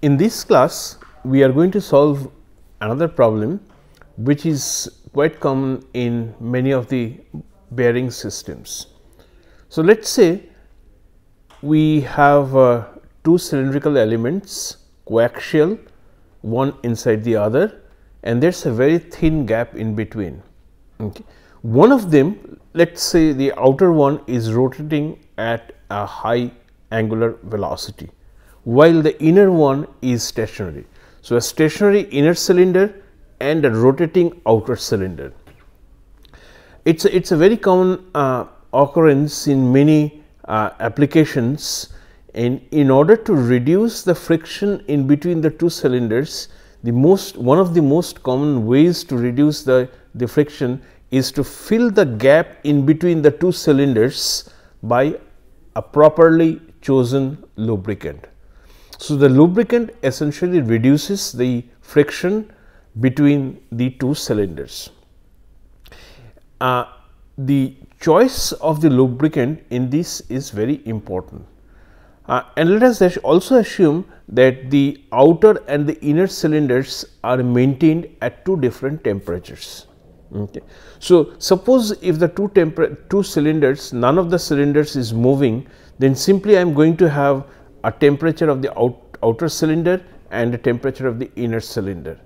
In this class, we are going to solve another problem which is quite common in many of the bearing systems. So, let us say we have two cylindrical elements coaxial, one inside the other, and there is a very thin gap in between. Okay. One of them, let us say the outer one is rotating at a high angular velocity, while the inner one is stationary. So, a stationary inner cylinder and a rotating outer cylinder. It's a very common occurrence in many applications, and in order to reduce the friction in between the two cylinders, one of the most common ways to reduce the friction is to fill the gap in between the two cylinders by a properly chosen lubricant. So, the lubricant essentially reduces the friction between the two cylinders. The choice of the lubricant in this is very important. And let us also assume that the outer and the inner cylinders are maintained at two different temperatures. Okay. So, suppose if the two cylinders, none of the cylinders is moving, then simply I am going to have a temperature of the outer cylinder and a temperature of the inner cylinder.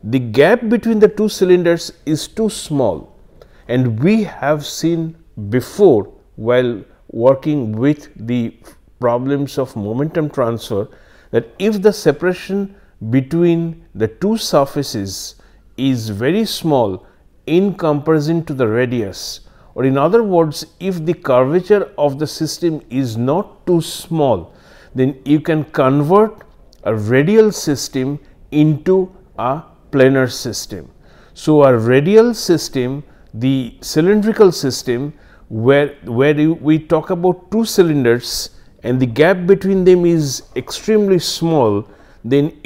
The gap between the two cylinders is too small, and we have seen before while working with the problems of momentum transfer that if the separation between the two surfaces is very small in comparison to the radius, or in other words, if the curvature of the system is not too small, then you can convert a radial system into a planar system. So, a radial system, the cylindrical system where we talk about two cylinders and the gap between them is extremely small, then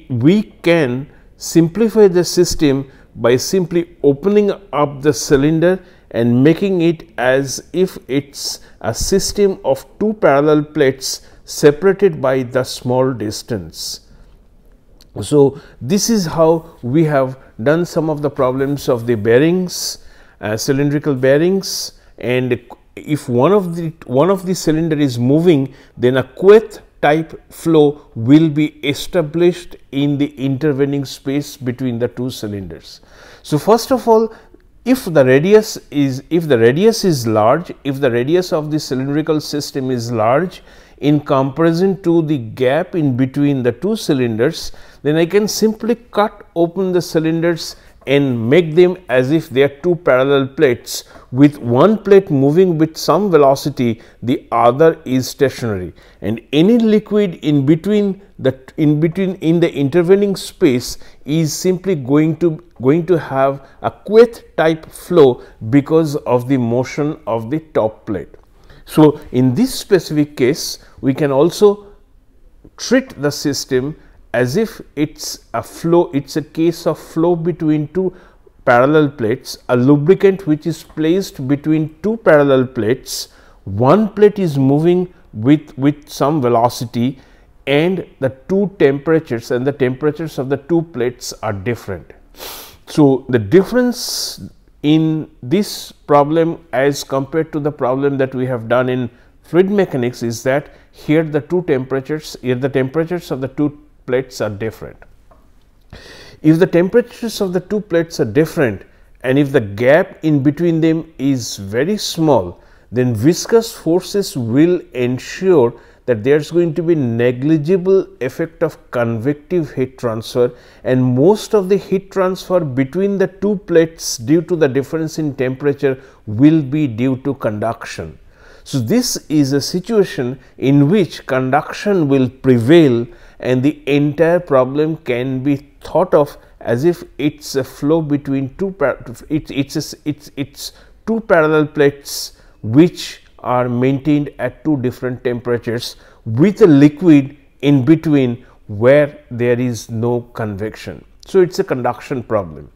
we can simplify the system by simply opening up the cylinder and making it as if it is a system of two parallel plates separated by the small distance. So, this is how we have done some of the problems of the bearings, cylindrical bearings, and if one of the cylinder is moving, then a Queth type flow will be established in the intervening space between the two cylinders. So, first of all, if the radius is large, if the radius of the cylindrical system is large in comparison to the gap in between the two cylinders, then I can simply cut open the cylinders and make them as if they are two parallel plates, with one plate moving with some velocity, the other is stationary, and any liquid in the intervening space is simply going to have a Queth type flow because of the motion of the top plate. So, in this specific case, we can also treat the system as if it's a case of flow between two parallel plates, a lubricant which is placed between two parallel plates, one plate is moving with some velocity, and the two temperatures and the temperatures of the two plates are different. So, the difference in this problem as compared to the problem that we have done in fluid mechanics is that here the temperatures of the two plates are different. If the temperatures of the two plates are different and if the gap in between them is very small, then viscous forces will ensure that there is going to be negligible effect of convective heat transfer, and most of the heat transfer between the two plates due to the difference in temperature will be due to conduction. So, this is a situation in which conduction will prevail, and the entire problem can be thought of as if it's a flow between two parallel plates which are maintained at two different temperatures with a liquid in between where there is no convection. So, it's a conduction problem.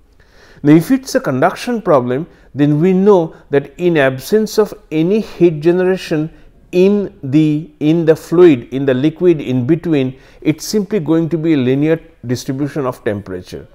Now, if it's a conduction problem, then we know that in absence of any heat generation, in the fluid, in the liquid in between, it's simply going to be a linear distribution of temperature.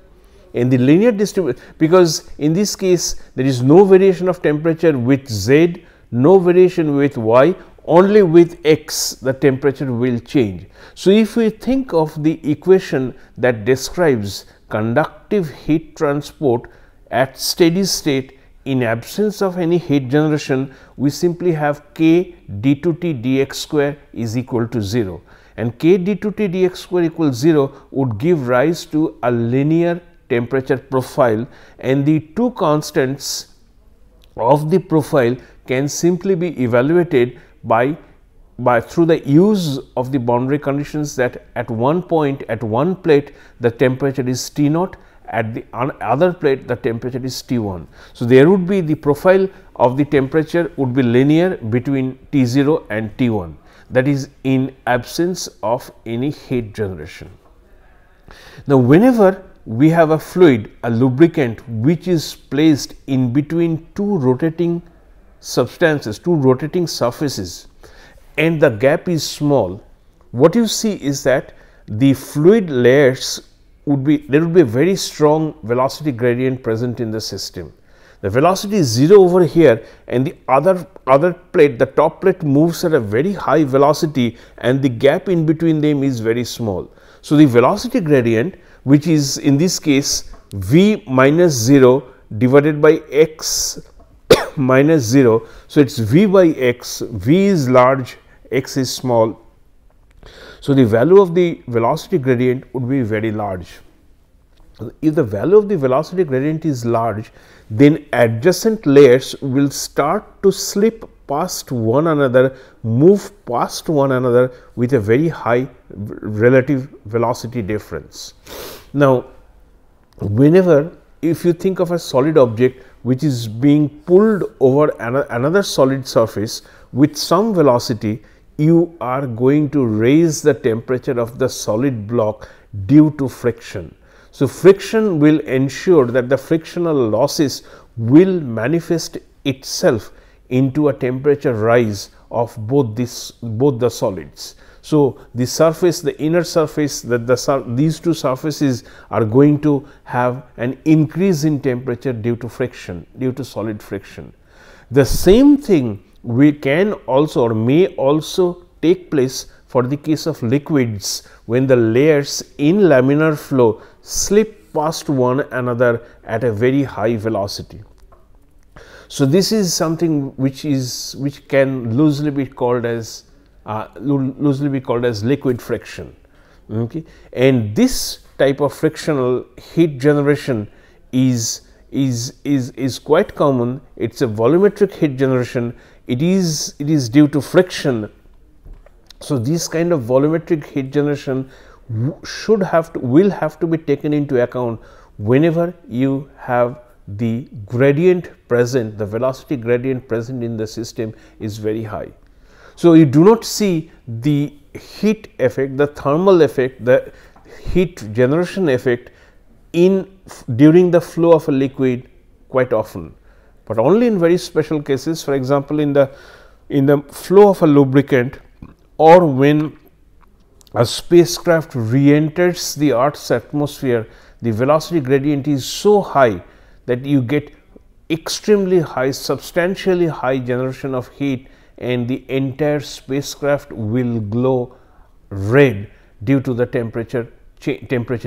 In the linear distribution, because in this case there is no variation of temperature with Z, no variation with Y, only with X the temperature will change. So, if we think of the equation that describes conductive heat transport at steady state in absence of any heat generation, we simply have K d2T dx square is equal to 0, and K d2T dx square equals 0 would give rise to a linear temperature profile, and the two constants of the profile can simply be evaluated by through the use of the boundary conditions that at one point at one plate the temperature is T naught, at the other plate the temperature is T1. So, there would be the profile of the temperature would be linear between T0 and T1, that is in absence of any heat generation. Now, whenever we have a fluid, a lubricant which is placed in between two rotating substances, two rotating surfaces, and the gap is small, what you see is that the fluid layers would be, there would be a very strong velocity gradient present in the system. The velocity is 0 over here, and the other plate, the top plate moves at a very high velocity, and the gap in between them is very small. So, the velocity gradient, which is in this case v minus 0 divided by x minus 0. So, it is v by x, v is large, x is small. So, the value of the velocity gradient would be very large. If the value of the velocity gradient is large, then adjacent layers will start to slip past one another, move past one another with a very high relative velocity difference. Now, whenever, if you think of a solid object which is being pulled over another solid surface with some velocity, you are going to raise the temperature of the solid block due to friction. So, friction will ensure that the frictional losses will manifest itself into a temperature rise of both the solids. So, the surface, the inner surface, these two surfaces are going to have an increase in temperature due to friction, due to solid friction. The same thing we can also or may also take place for the case of liquids, when the layers in laminar flow slip past one another at a very high velocity. So, this is something which can loosely be called as liquid friction, okay. And this type of frictional heat generation is quite common. It is a volumetric heat generation. It is due to friction. So, this kind of volumetric heat generation will have to be taken into account whenever you have the gradient present, the velocity gradient present in the system is very high. So, you do not see the heat effect, the thermal effect, the heat generation effect during the flow of a liquid quite often, but only in very special cases. For example, in the flow of a lubricant, or when a spacecraft re-enters the Earth's atmosphere, the velocity gradient is so high that you get extremely high, substantially high generation of heat, and the entire spacecraft will glow red due to the temperature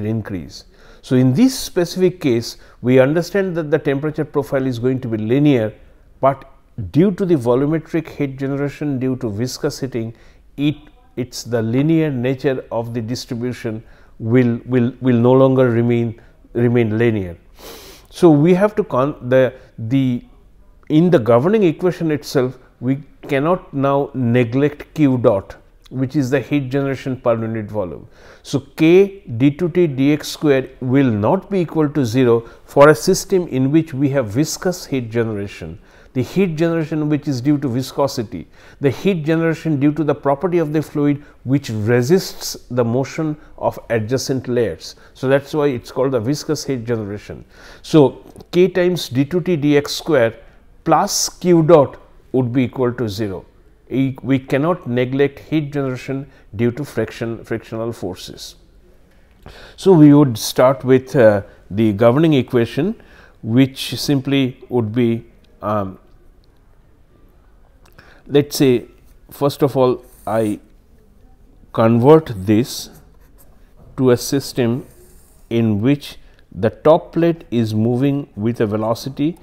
increase. So, in this specific case, we understand that the temperature profile is going to be linear, but due to the volumetric heat generation due to viscous heating, it's the linear nature of the distribution will no longer remain linear. So, we have to in the governing equation itself, we cannot now neglect Q dot, which is the heat generation per unit volume. So, K d2T dx square will not be equal to 0 for a system in which we have viscous heat generation. The heat generation which is due to viscosity, the heat generation due to the property of the fluid which resists the motion of adjacent layers. So, that is why it is called the viscous heat generation. So, K times d2T dx square plus Q dot would be equal to 0. we cannot neglect heat generation due to frictional forces. So, we would start with the governing equation, which simply would be let us say, first of all, I convert this to a system in which the top plate is moving with a velocity.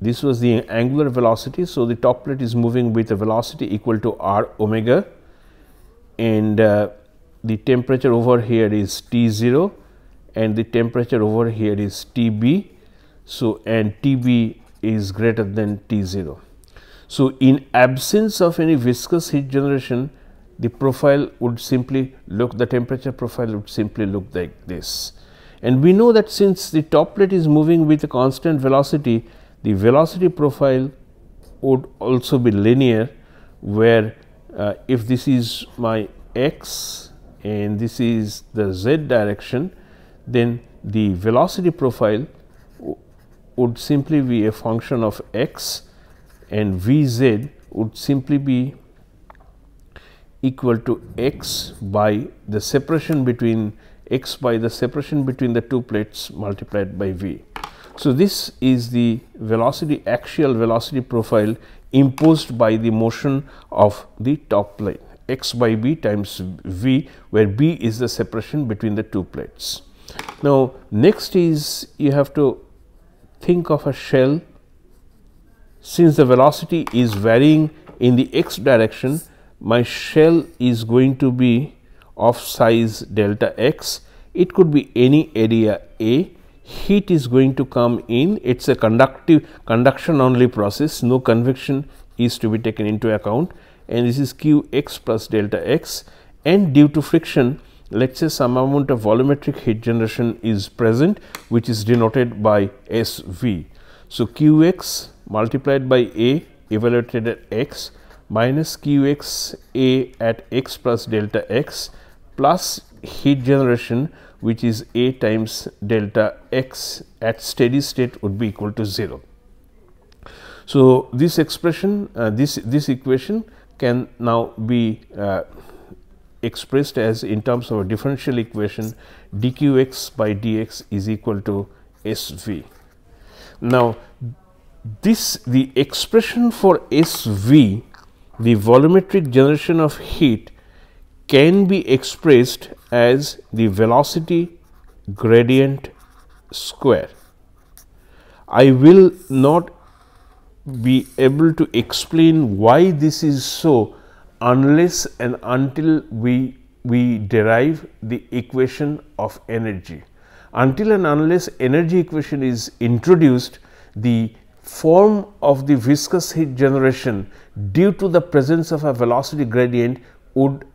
This was the angular velocity. So, the top plate is moving with a velocity equal to r omega, and the temperature over here is T0 and the temperature over here is Tb. So, and Tb is greater than T0. So, in absence of any viscous heat generation, the profile would simply look, the temperature profile would simply look like this. And we know that since the top plate is moving with a constant velocity, the velocity profile would also be linear, where if this is my x and this is the z direction, then the velocity profile would simply be a function of x, and Vz would simply be equal to x by the separation between the two plates multiplied by v. So, this is the velocity, axial velocity profile imposed by the motion of the top plate, x by b times v, where b is the separation between the two plates. Now, next is you have to think of a shell. Since the velocity is varying in the x direction, my shell is going to be of size delta x. It could be any area A. Heat is going to come in. It is a conduction only process, no convection is to be taken into account, and this is q x plus delta x, and due to friction, let us say some amount of volumetric heat generation is present, which is denoted by SV. So, q x multiplied by A evaluated at x minus q x A at x plus delta x plus heat generation, which is A times delta x at steady state, would be equal to 0. So, this expression, this equation can now be expressed as in terms of a differential equation, dqx by dx is equal to SV. Now, the expression for SV, the volumetric generation of heat, can be expressed as the velocity gradient square. I will not be able to explain why this is so unless and until we derive the equation of energy. Until and unless energy equation is introduced, the form of the viscous heat generation due to the presence of a velocity gradient would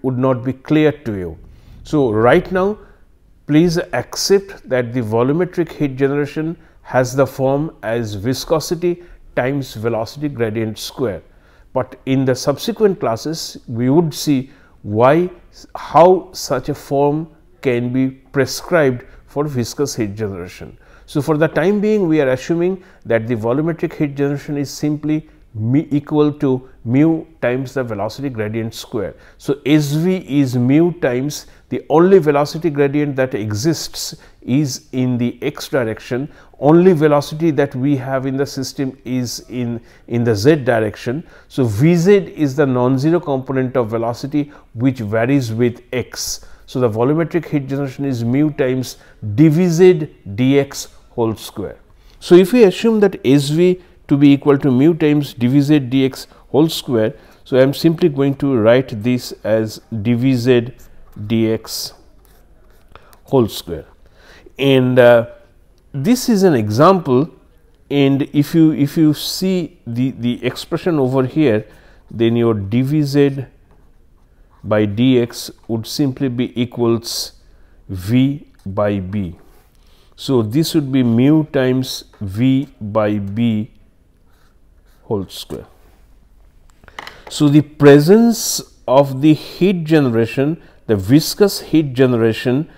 not be clear to you. So, right now please accept that the volumetric heat generation has the form as viscosity times velocity gradient square, but in the subsequent classes we would see how such a form can be prescribed for viscous heat generation. So, for the time being we are assuming that the volumetric heat generation is simply equal to mu times the velocity gradient square. So, SV is mu times the only velocity gradient that exists is in the x direction, only velocity that we have in the system is in the z direction. So, Vz is the non-zero component of velocity which varies with x. So, the volumetric heat generation is mu times dVz dx whole square. So, if we assume that SV to be equal to mu times dVz dx whole square, so I am simply going to write this as dVz dx whole square, and this is an example, and if you see the expression over here, then your dVz by dx would simply be equals V by B. So, this would be mu times V by B whole square. So, the presence of the heat generation, the viscous heat generation,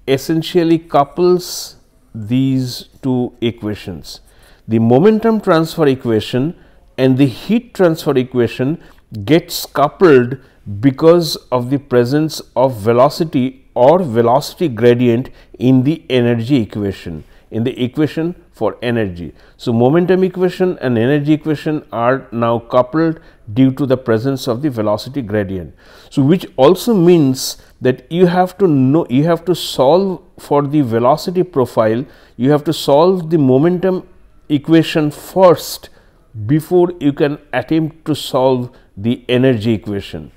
essentially couples these two equations. The momentum transfer equation and the heat transfer equation gets coupled because of the presence of velocity or velocity gradient in the energy equation, in the equation for energy. So, momentum equation and energy equation are now coupled due to the presence of the velocity gradient. So, which also means that you have to solve for the velocity profile, you have to solve the momentum equation first before you can attempt to solve the energy equation.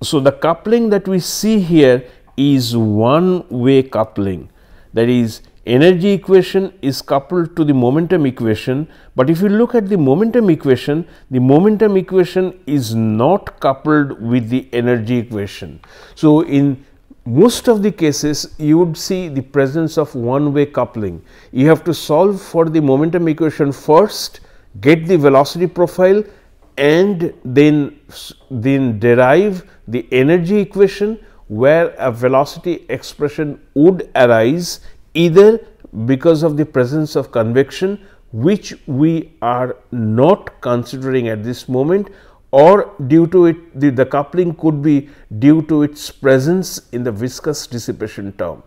So, the coupling that we see here is one way coupling, that is, energy equation is coupled to the momentum equation, but if you look at the momentum equation is not coupled with the energy equation. So, in most of the cases you would see the presence of one way coupling. You have to solve for the momentum equation first, get the velocity profile, and then derive the energy equation, where a velocity expression would arise either because of the presence of convection, which we are not considering at this moment, or due to it the coupling could be due to its presence in the viscous dissipation term.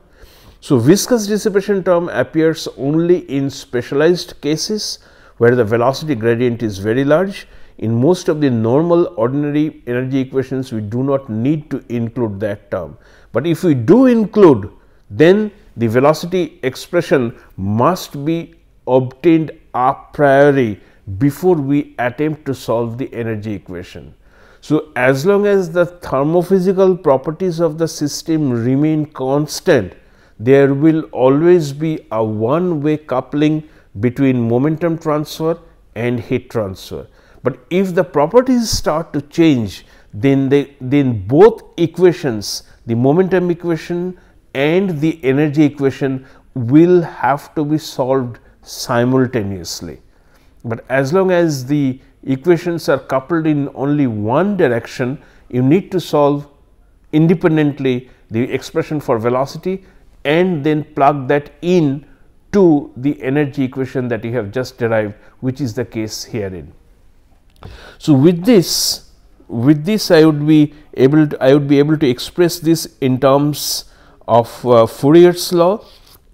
So, viscous dissipation term appears only in specialized cases where the velocity gradient is very large. In most of the normal ordinary energy equations, we do not need to include that term, but if we do include, then the velocity expression must be obtained a priori before we attempt to solve the energy equation. So, as long as the thermophysical properties of the system remain constant, there will always be a one way coupling between momentum transfer and heat transfer. But if the properties start to change, then both equations, the momentum equation and the energy equation, will have to be solved simultaneously. But as long as the equations are coupled in only one direction, you need to solve independently the expression for velocity and then plug that in to the energy equation that you have just derived, which is the case herein. So, with this I would be able to express this in terms of Fourier's law,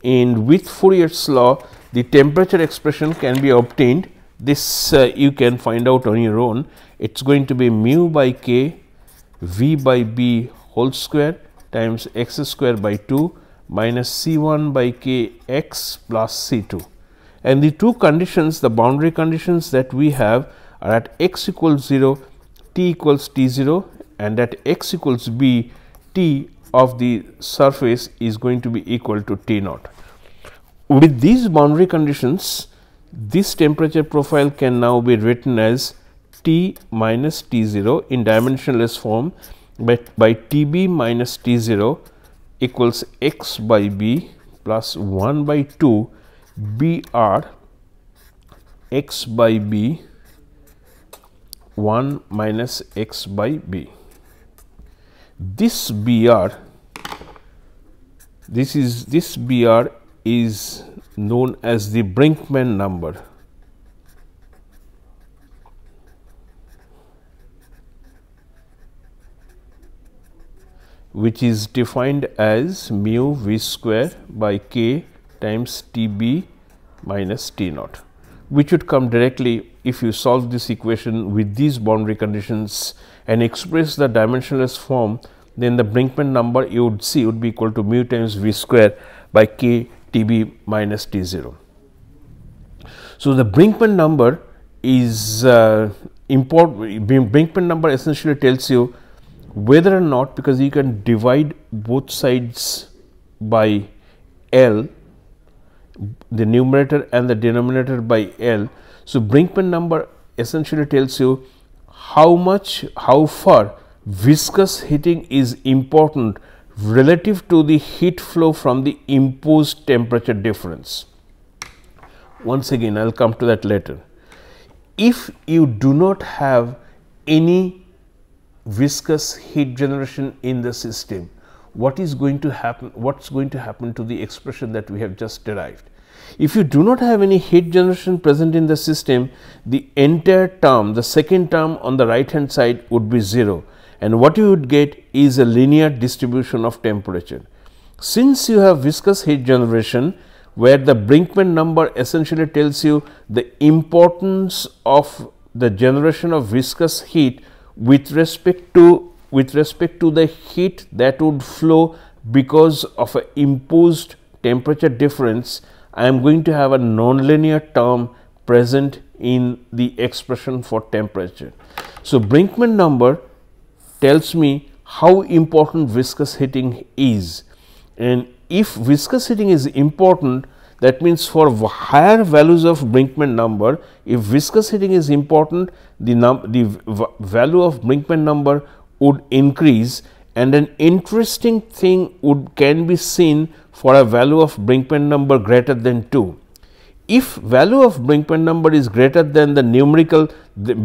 and with Fourier's law the temperature expression can be obtained. This you can find out on your own. It is going to be mu by k v by b whole square times x square by 2 minus C1 by k x plus C2, and the two conditions, the boundary conditions that we have, are at x equals 0, t equals T0, and at x equals b, t of the surface is going to be equal to T naught. With these boundary conditions, this temperature profile can now be written as T minus T0 in dimensionless form by Tb minus T0 equals x by b plus 1 by 2 Br x by b 1 minus x by b. This Br is known as the Brinkman number, which is defined as mu v square by k times Tb minus T naught, which would come directly if you solve this equation with these boundary conditions and express the dimensionless form. Then the Brinkman number you would see would be equal to mu times v square by k Tb minus T0. So, the Brinkman number is important. Brinkman number essentially tells you whether or not, because you can divide both sides by L, the numerator and the denominator by L. So, Brinkman number essentially tells you how far viscous heating is important relative to the heat flow from the imposed temperature difference. Once again, I will come to that later. If you do not have any viscous heat generation in the system, what is going to happen? What's going to happen to the expression that we have just derived? If you do not have any heat generation present in the system, the entire term, the second term on the right hand side would be 0, and what you would get is a linear distribution of temperature. Since you have viscous heat generation, where the Brinkman number essentially tells you the importance of the generation of viscous heat with respect to the heat that would flow because of an imposed temperature difference, I am going to have a nonlinear term present in the expression for temperature. So, Brinkman number tells me how important viscous heating is, and if viscous heating is important, that means for higher values of Brinkman number, if viscous heating is important, the value of Brinkman number would increase, and an interesting thing can be seen for a value of Brinkman number greater than 2. If value of Brinkman number is greater than the numerical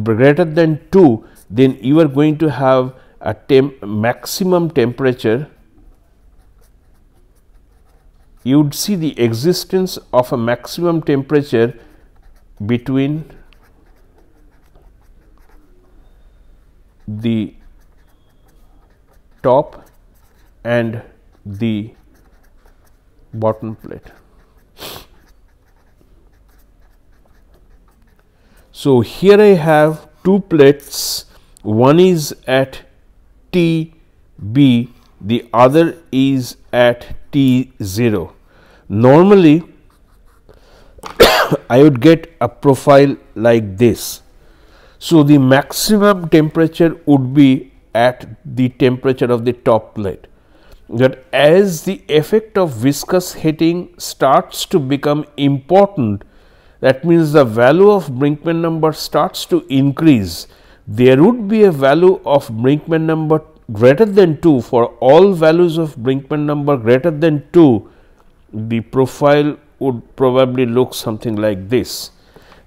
greater than 2, then you are going to have a maximum temperature. You would see the existence of a maximum temperature between the top and the bottom plate. So, here I have two plates, one is at T B, the other is at T 0. Normally, I would get a profile like this. So, the maximum temperature would be at the temperature of the top plate. That as the effect of viscous heating starts to become important, that means the value of Brinkman number starts to increase. There would be a value of Brinkman number greater than 2. For all values of Brinkman number greater than 2, the profile would probably look something like this.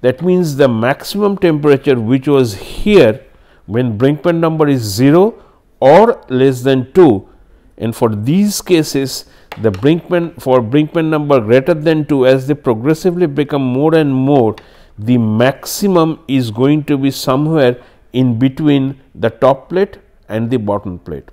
That means the maximum temperature which was here when Brinkman number is 0 or less than 2, and for these cases the Brinkman number greater than 2, as they progressively become more and more, the maximum is going to be somewhere in between the top plate and the bottom plate.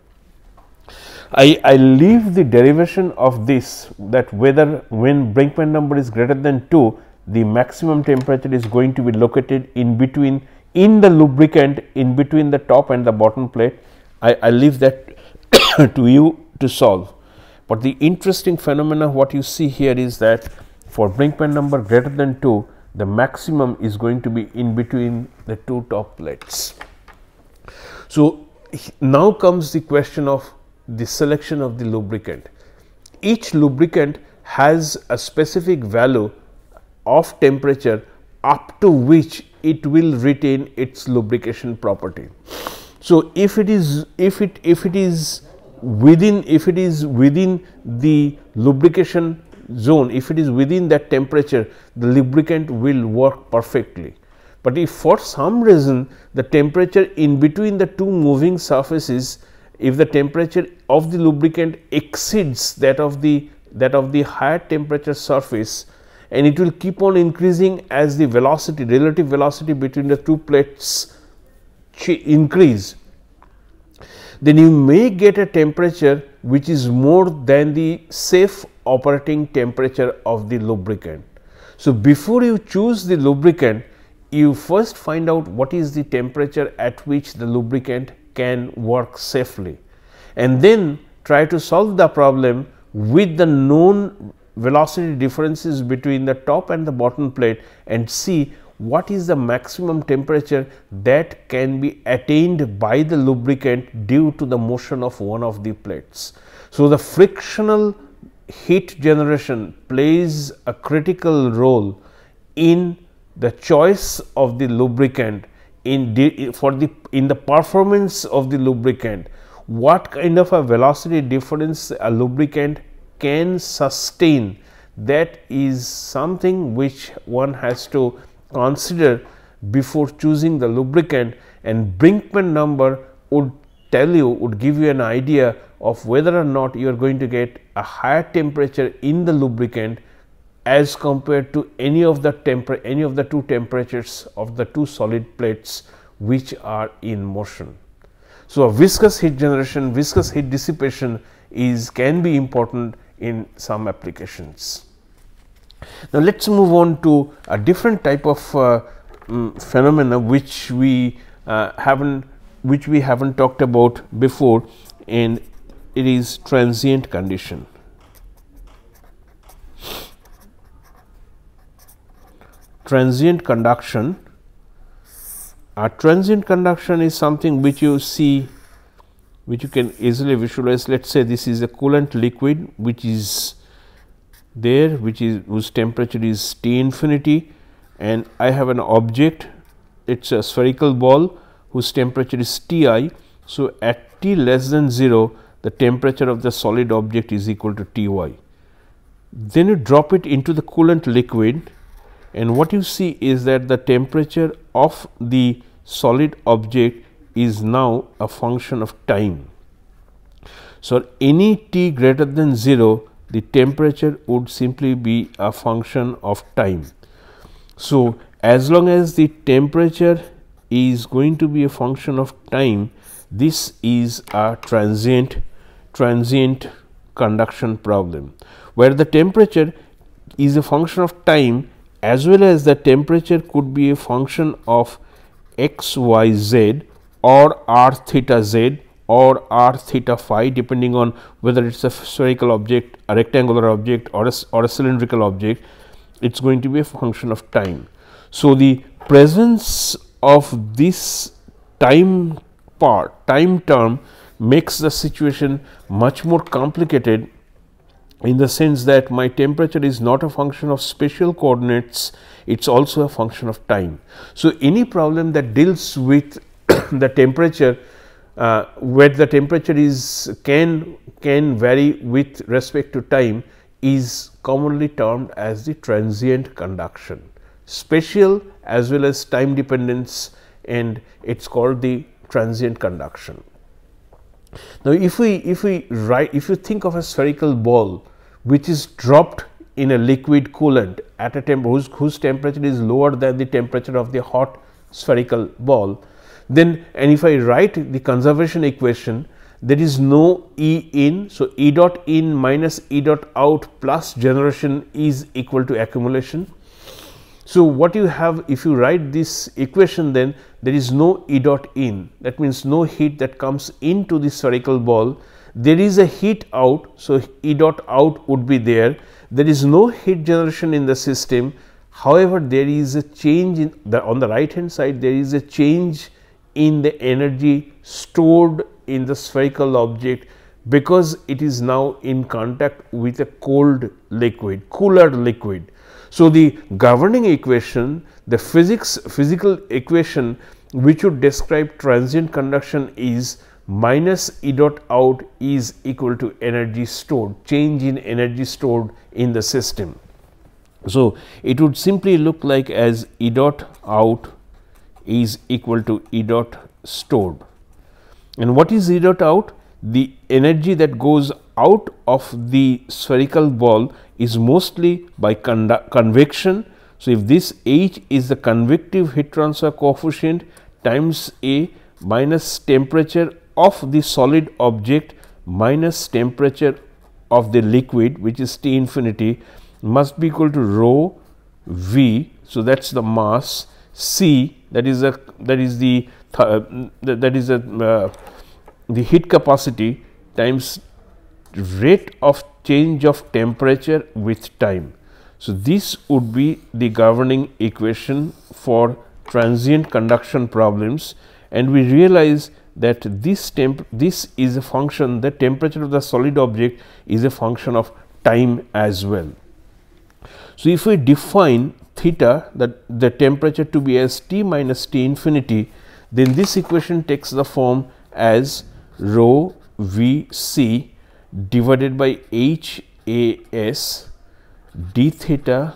I leave the derivation of this, that whether when Brinkman number is greater than 2, the maximum temperature is going to be located in between, in the lubricant, in between the top and the bottom plate. I leave that to you to solve. But the interesting phenomena what you see here is that for Brinkman number greater than 2, the maximum is going to be in between the two top plates. So, now comes the question of the selection of the lubricant. Each lubricant has a specific value of temperature up to which it will retain its lubrication property. So, if it is within the lubrication zone, if it is within that temperature, the lubricant will work perfectly. But if for some reason the temperature in between the two moving surfaces, if the temperature of the lubricant exceeds that of the higher temperature surface, and it will keep on increasing as the velocity, relative velocity between the two plates increase, then you may get a temperature which is more than the safe operating temperature of the lubricant. So, before you choose the lubricant, you first find out what is the temperature at which the lubricant can work safely, and then try to solve the problem with the known velocity differences between the top and the bottom plate, and see what is the maximum temperature that can be attained by the lubricant due to the motion of one of the plates. So, the frictional heat generation plays a critical role in the choice of the lubricant, in the performance of the lubricant. What kind of a velocity difference a lubricant can sustain, that is something which one has to consider before choosing the lubricant, and Brinkman number would give you an idea of whether or not you are going to get a higher temperature in the lubricant as compared to any of the two temperatures of the two solid plates which are in motion. So, a viscous heat generation, viscous heat dissipation can be important in some applications. Now, let us move on to a different type of phenomena which we haven't talked about before, and it is transient condition. Transient conduction. A transient conduction is something which you see, which you can easily visualize. Let us say this is a coolant liquid which is there, whose temperature is T infinity, and I have an object, it is a spherical ball whose temperature is Ti. So, at T less than 0, the temperature of the solid object is equal to Ty. Then you drop it into the coolant liquid, and what you see is that the temperature of the solid object is now a function of time. So, any T greater than 0, the temperature would simply be a function of time. So, as long as the temperature is going to be a function of time, this is a transient conduction problem, where the temperature is a function of time as well as the temperature could be a function of x, y, z or r theta z or r theta phi, depending on whether it is a spherical object, a rectangular object or a cylindrical object. It is going to be a function of time. So, the presence of this time term makes the situation much more complicated, in the sense that my temperature is not a function of spatial coordinates, it is also a function of time. So, any problem that deals with the temperature, where the temperature can vary with respect to time, is commonly termed as the transient conduction, spatial as well as time dependence, and it is called the transient conduction. Now, if you think of a spherical ball which is dropped in a liquid coolant at a whose temperature is lower than the temperature of the hot spherical ball, then, and if I write the conservation equation, there is no E in. So, E dot in minus E dot out plus generation is equal to accumulation. So, what you have, if you write this equation, then there is no E dot in, that means no heat that comes into the spherical ball. There is a heat out, so E dot out would be there. There is no heat generation in the system. However, there is a change on the right hand side, there is a change in the energy stored in the spherical object, because it is now in contact with a cold liquid, cooler liquid. So, the governing equation, the physical equation which would describe transient conduction is minus E dot out is equal to energy stored, change in energy stored in the system. So, it would simply look like as E dot out is equal to E dot stored. And what is E dot out? The energy that goes out of the spherical ball is mostly by convection. So, if this H is the convective heat transfer coefficient times A minus temperature of the solid object minus temperature of the liquid, which is T infinity, must be equal to rho V. So, that is the mass, C, that is the heat capacity times rate of change of temperature with time. So, this would be the governing equation for transient conduction problems, and we realize that this is a function, the temperature of the solid object is a function of time as well. So, if we define theta, that the temperature to be as T minus T infinity, then this equation takes the form as rho V C divided by H A S d theta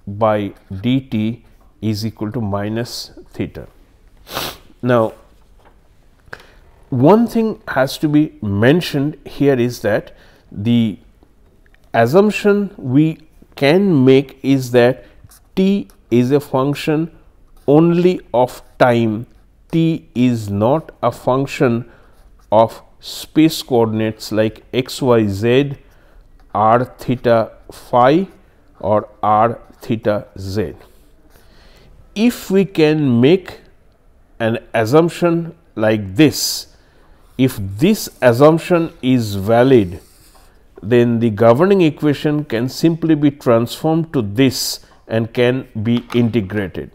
by dt is equal to minus theta. Now, one thing has to be mentioned here is that the assumption we can make is that t is a function only of time, t is not a function of space coordinates like x, y, z, r theta phi or r theta z. If we can make an assumption like this, if this assumption is valid, then the governing equation can simply be transformed to this and can be integrated.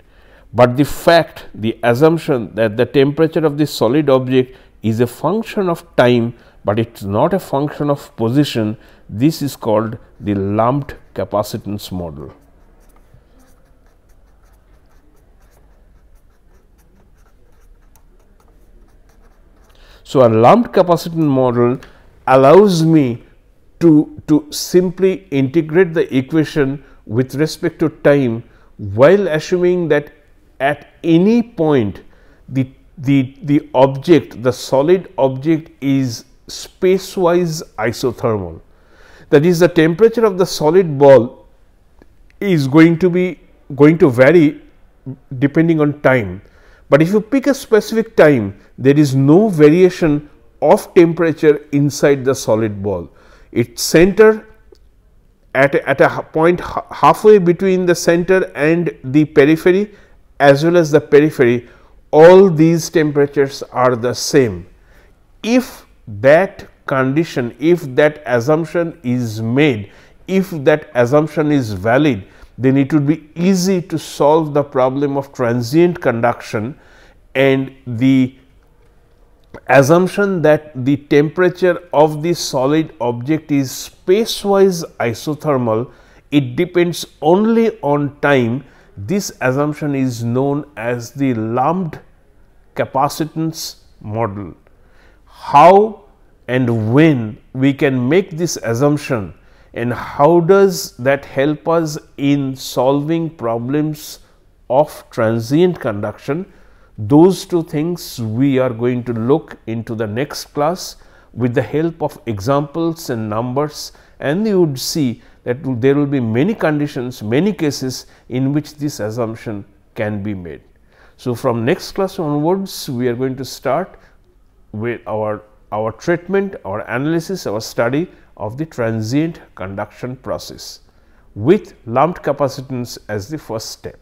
But the fact, the assumption that the temperature of the solid object is a function of time, but it is not a function of position, this is called the lumped capacitance model. So, a lumped capacitance model allows me to simply integrate the equation with respect to time, while assuming that at any point the object, the solid object is space wise isothermal. That is, the temperature of the solid ball is going to vary depending on time. But if you pick a specific time, there is no variation of temperature inside the solid ball. Its center at a point halfway between the center and the periphery, as well as the periphery, all these temperatures are the same. If that condition, if that assumption is made, if that assumption is valid, then it would be easy to solve the problem of transient conduction, and the assumption that the temperature of the solid object is space wise isothermal, it depends only on time. This assumption is known as the lumped capacitance model. How and when we can make this assumption, and how does that help us in solving problems of transient conduction, those two things we are going to look into the next class with the help of examples and numbers, and you would see that there will be many conditions, many cases in which this assumption can be made. So, from next class onwards, we are going to start with our treatment, our analysis, our study of the transient conduction process with lumped capacitance as the first step.